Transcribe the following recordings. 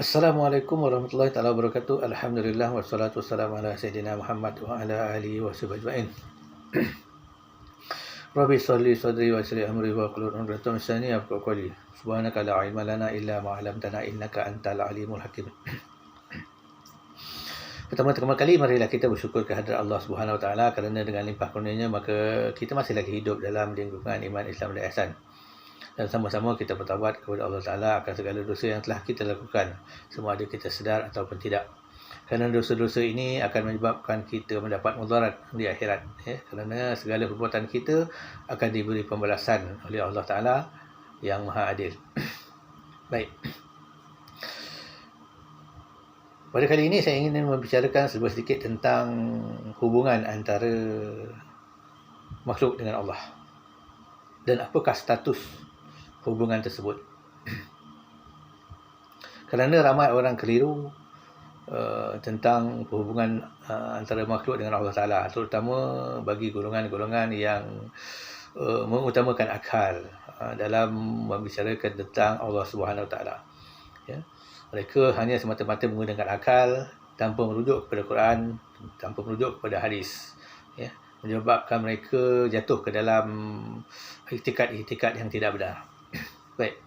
Assalamualaikum warahmatullahi taala wabarakatuh. Alhamdulillah wassalatu wassalamu ala sayyidina Muhammad wa ala alihi wa sahbihi ajma'in. Rabbi shalli sadri wa yassir amri wa hlul 'uqdatam min lisani yafqahu qawli. Subhanaka la ilma lana illa ma 'allamtana innaka antal alimul hakim. Pertama kali marilah kita bersyukur kehadrat Allah Subhanahu wa taala kerana dengan limpah kurnianya maka kita masih lagi hidup dalam lingkungan iman Islam dan ihsan. Dan sama-sama kita bertaubat kepada Allah Ta'ala akan segala dosa yang telah kita lakukan, sama ada kita sedar ataupun tidak. Kerana dosa-dosa ini akan menyebabkan kita mendapat mudarat di akhirat, kerana segala perbuatan kita akan diberi pembalasan oleh Allah Ta'ala yang Maha Adil. Baik, pada kali ini saya ingin membicarakan sedikit tentang hubungan antara makhluk dengan Allah dan apakah status hubungan tersebut. Kerana ramai orang keliru tentang hubungan antara makhluk dengan Allah Ta'ala, terutama bagi golongan-golongan yang mengutamakan akal dalam membicarakan tentang Allah Subhanahu Wa Ta'ala. Ya. Mereka hanya semata-mata menggunakan akal tanpa merujuk kepada Quran, tanpa merujuk kepada hadis. Ya. Menyebabkan mereka jatuh ke dalam iktikad-iktikad yang tidak benar. Baik.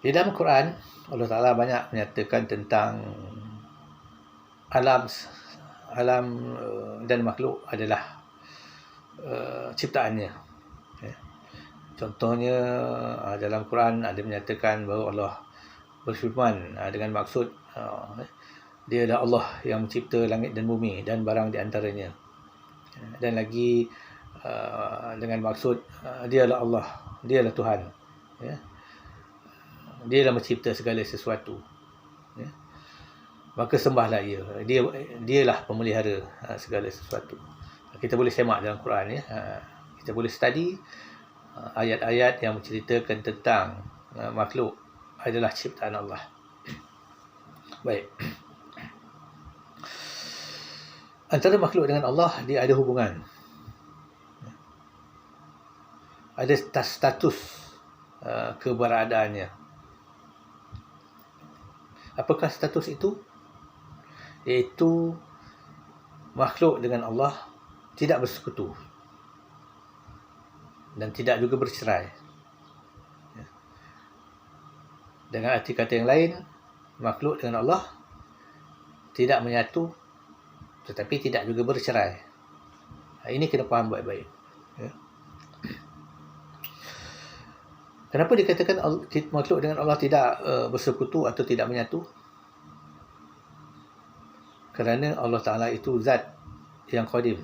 Di dalam Quran, Allah Ta'ala banyak menyatakan tentang alam dan makhluk adalah ciptaannya. Contohnya dalam Quran ada menyatakan bahawa Allah berfirman dengan maksud dia adalah Allah yang mencipta langit dan bumi dan barang di antaranya. Dan lagi dengan maksud dia adalah Allah, dia adalah Tuhan, ya. Dia adalah mencipta segala sesuatu, ya. Maka sembahlah dialah pemelihara segala sesuatu. Kita boleh semak dalam Quran, ya. Kita boleh study ayat-ayat yang menceritakan tentang makhluk adalah ciptaan Allah. Baik, antara makhluk dengan Allah dia ada hubungan, ada status keberadaannya. Apakah status itu? Iaitu makhluk dengan Allah tidak bersekutu dan tidak juga bercerai. Dengan arti kata yang lain, makhluk dengan Allah tidak menyatu tetapi tidak juga bercerai. Ini kena faham baik-baik, ya. Kenapa dikatakan makhluk dengan Allah tidak bersekutu atau tidak menyatu? Kerana Allah Ta'ala itu zat yang qadim.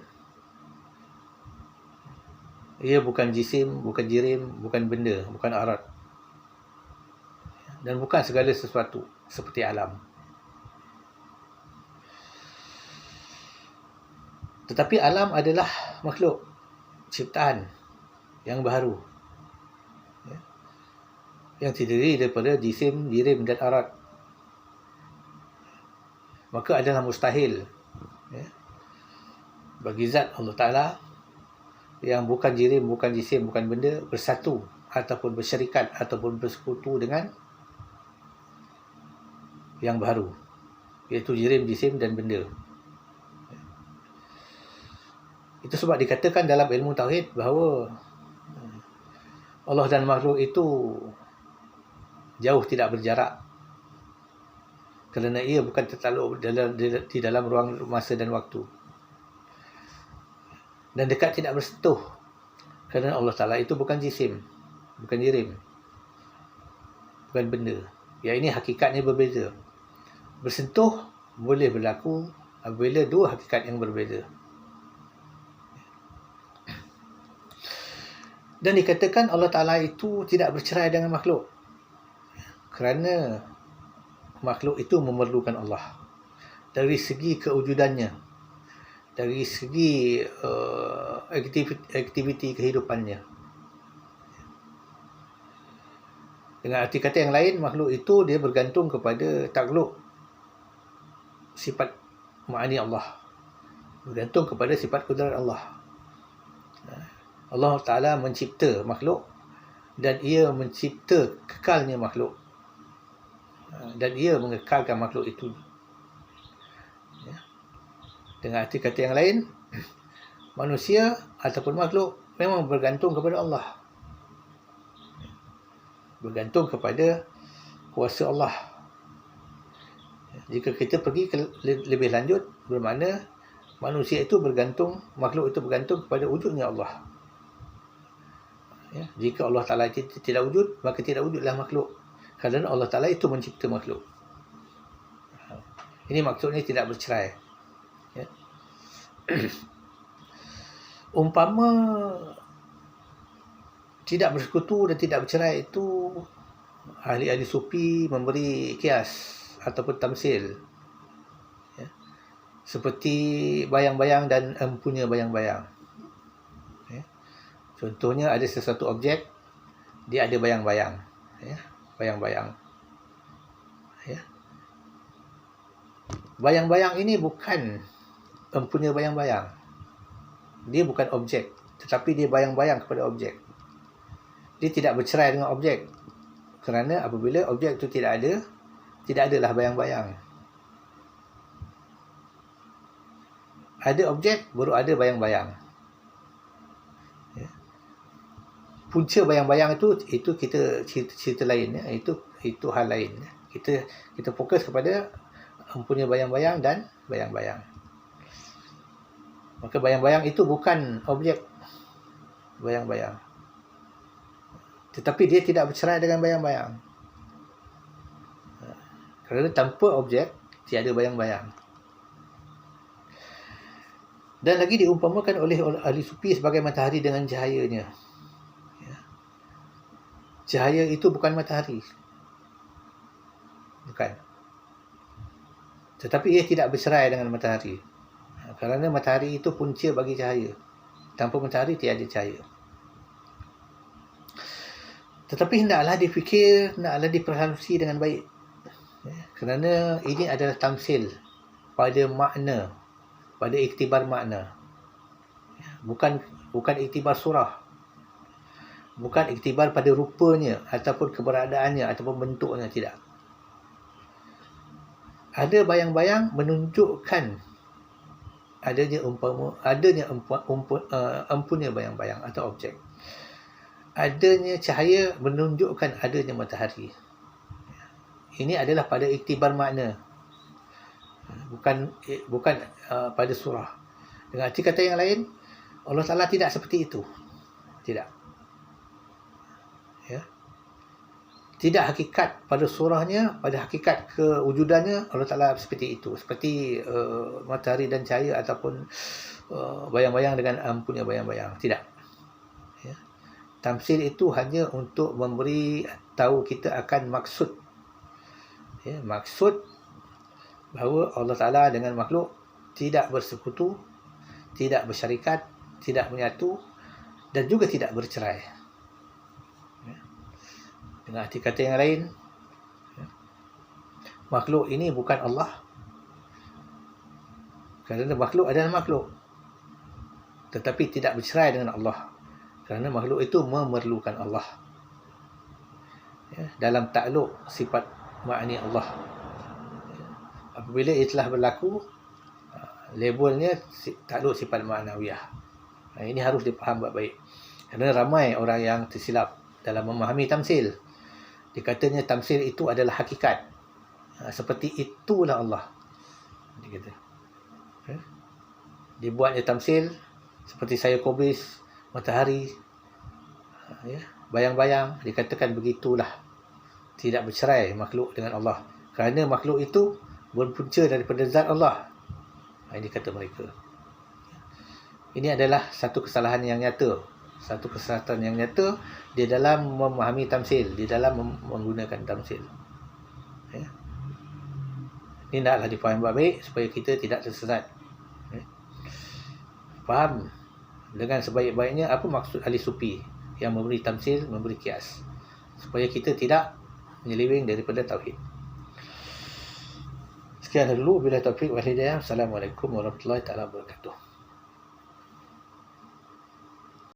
Ia bukan jisim, bukan jirim, bukan benda, bukan arat. Dan bukan segala sesuatu seperti alam. Tetapi alam adalah makhluk ciptaan yang baru, yang terdiri daripada jisim, jirim dan arat. Maka adalah mustahil, ya, bagi zat Allah Ta'ala yang bukan jirim, bukan jisim, bukan benda bersatu ataupun bersyarikat ataupun bersekutu dengan yang baru, iaitu jirim, jisim dan benda. Itu sebab dikatakan dalam ilmu tauhid bahawa Allah dan makhluk itu jauh tidak berjarak, kerana ia bukan tertakluk di dalam ruang masa dan waktu, dan dekat tidak bersentuh, kerana Allah Ta'ala itu bukan jisim, bukan jirim, bukan benda. Ya, ini hakikatnya berbeza. Bersentuh boleh berlaku apabila dua hakikat yang berbeza. Dan dikatakan Allah Ta'ala itu tidak bercerai dengan makhluk, kerana makhluk itu memerlukan Allah dari segi kewujudannya, dari segi aktiviti kehidupannya. Dengan arti kata yang lain, makhluk itu dia bergantung kepada takluk sifat ma'ani Allah, bergantung kepada sifat kudrat Allah. Allah Ta'ala mencipta makhluk dan ia mencipta kekalnya makhluk, dan ia mengekalkan makhluk itu. Ya. Dengan arti kata yang lain, manusia ataupun makhluk memang bergantung kepada Allah, bergantung kepada kuasa Allah. Jika kita pergi ke lebih lanjut, bermakna manusia itu bergantung, makhluk itu bergantung kepada wujudnya Allah. Ya, jika Allah Ta'ala tidak wujud, maka tidak wujudlah makhluk, kerana Allah Ta'ala itu mencipta makhluk. Ini maksudnya tidak bercerai. Ya. Umpama tidak bersekutu dan tidak bercerai itu, ahli-ahli sufi memberi kias ataupun tamsil, ya, seperti bayang-bayang dan empunya bayang-bayang. Ya. Contohnya, ada sesuatu objek, dia ada bayang-bayang, ya, bayang-bayang. Ya. Bayang-bayang ini bukan empunya bayang-bayang, dia bukan objek, tetapi dia bayang-bayang kepada objek. Dia tidak bercerai dengan objek, kerana apabila objek itu tidak ada, tidak adalah bayang-bayang. Ada objek, baru ada bayang-bayang. Ya. Punca bayang-bayang itu kita cerita lain, ya. Itu hal lain. Kita fokus kepada mempunyai bayang-bayang dan bayang-bayang. Maka bayang-bayang itu bukan objek bayang-bayang, tetapi dia tidak bercerai dengan bayang-bayang. Kerana tanpa objek, tiada bayang-bayang. Dan lagi diumpamakan oleh ahli sufi sebagai matahari dengan cahayanya. Ya. Cahaya itu bukan matahari, bukan. Tetapi ia tidak bercerai dengan matahari, kerana matahari itu punca bagi cahaya. Tanpa matahari tiada cahaya. Tetapi hendaklah difikir, hendaklah diperhalusi dengan baik. Ya, kerana ini adalah tamsil pada makna, pada iktibar makna. Ya, bukan iktibar surah. Bukan iktibar pada rupanya ataupun keberadaannya ataupun bentuknya, tidak. Ada bayang-bayang menunjukkan adanya empunya bayang-bayang atau objek. Adanya cahaya menunjukkan adanya matahari. Ini adalah pada iktibar makna, bukan pada surah. Dengan arti kata yang lain, Allah Ta'ala tidak seperti itu. Tidak. Ya. Tidak hakikat pada surahnya, pada hakikat kewujudannya Allah Ta'ala seperti itu. Seperti matahari dan cahaya ataupun bayang-bayang dengan empunya bayang-bayang. Tidak. Ya. Tamsil itu hanya untuk memberi tahu kita akan maksud. Ya, maksud bahawa Allah Ta'ala dengan makhluk tidak bersekutu, tidak bersyarikat, tidak menyatu, dan juga tidak bercerai. Ya. Dengan arti kata yang lain, ya, makhluk ini bukan Allah, kerana makhluk adalah makhluk, tetapi tidak bercerai dengan Allah, kerana makhluk itu memerlukan Allah. Ya, dalam takluk sifat makni Allah. Apabila ia telah berlaku, labelnya takluk sifat ma'nawiyah. Ini harus dipaham baik-baik. Kerana ramai orang yang tersilap dalam memahami tamsil. Dikatanya tamsil itu adalah hakikat. Seperti itulah Allah. Dia kata. Dibuatnya tamsil seperti sayur kobis, matahari, ya, bayang-bayang, dikatakan begitulah. Tidak bercerai makhluk dengan Allah, kerana makhluk itu berpunca daripada zat Allah. Ini kata mereka. Ini adalah satu kesalahan yang nyata, satu kesalahan yang nyata di dalam memahami tamsil, di dalam menggunakan tamsil. Ya. Ini hendaklah difahami baik supaya kita tidak tersesat. Ya. Faham dengan sebaik-baiknya apa maksud ahli sufi yang memberi tamsil, memberi kias, supaya kita tidak menyeleweng daripada tauhid. Sekian dulu, bila taufik wal hidayah. Assalamualaikum warahmatullahi taala wabarakatuh.